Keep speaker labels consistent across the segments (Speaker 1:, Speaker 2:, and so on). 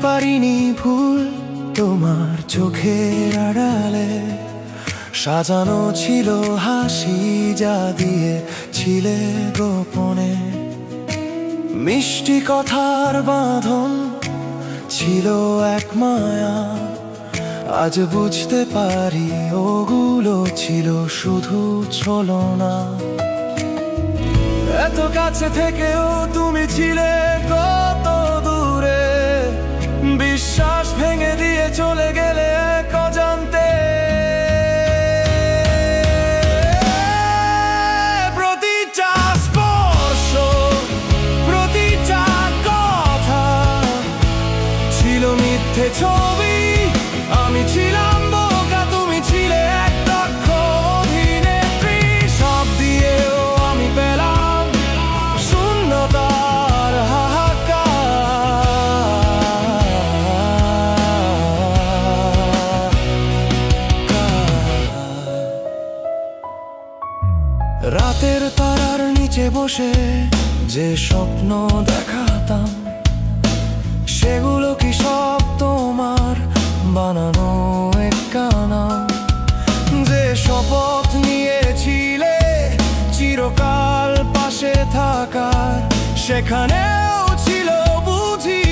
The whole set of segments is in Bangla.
Speaker 1: পারিনি ভুল তোমার চোখের আড়ালে সাজানো ছিল হাসি যা দিয়ে ছিলে গোপনে মিষ্টি কথার বাঁধন ছিল এক মায়া আজ বুঝতে পারি ওগুলো ছিল শুধু ছলনা এত কাছে থেকেও তুমি ছিলে কত দূরে বিশ্বাস ভেঙে দিয়ে চলে গেলে এক অজান্তে প্রতিটা স্পর্শ প্রতিটা কথা ছিল মিথ্যে ছবি আমি ছিলাম বোকা তুমি ছিলে এক দক্ষ অভিনেত্রী সব দিয়েও আমি পেলাম শূন্যতার হাহাকার রাতের তারার নিচে বসে যে স্বপ্ন দেখাতাম সেগুলো কি সব তোমার বানানো একটা নাম যে শপথ নিয়েছিলে চিরকাল পাশে থাকার সেখানেও ছিল বুঝি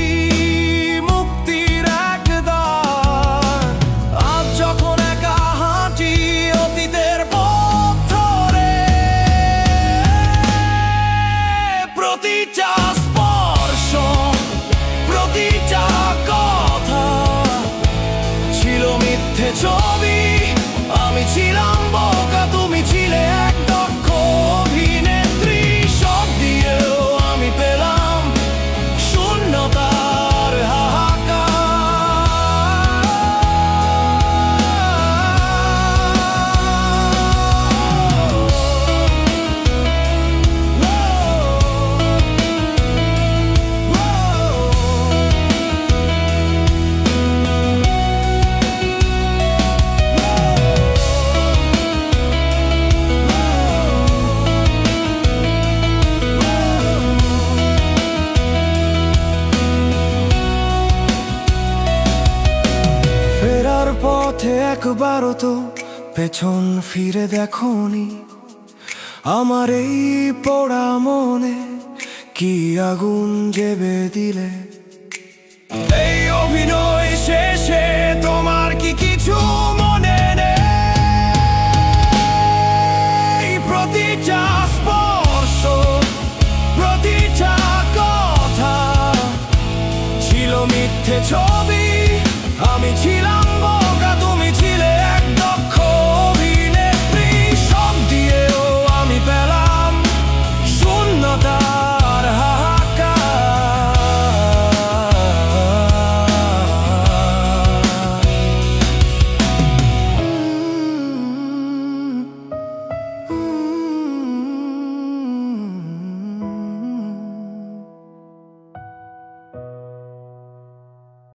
Speaker 1: মুক্তির এক দ্বার আজ যখন একা হাঁটি অতীতের পথ ধরে প্রতিটা স্পর্শ প্রতিটা কথা ছিল মিথ্যে ছবি আমি ছিলাম বোকা তুমি ছিলে এক দক্ষ অভিনেত্রী সব দিয়েও আমি পেলাম শূন্যতার ফেরার পথে একবারও তো পেছন ফিরে দেখোনি আমার এই পোড়া মনে কি আগুন জেবে দিলে এই অভিনয় শেষে তোমার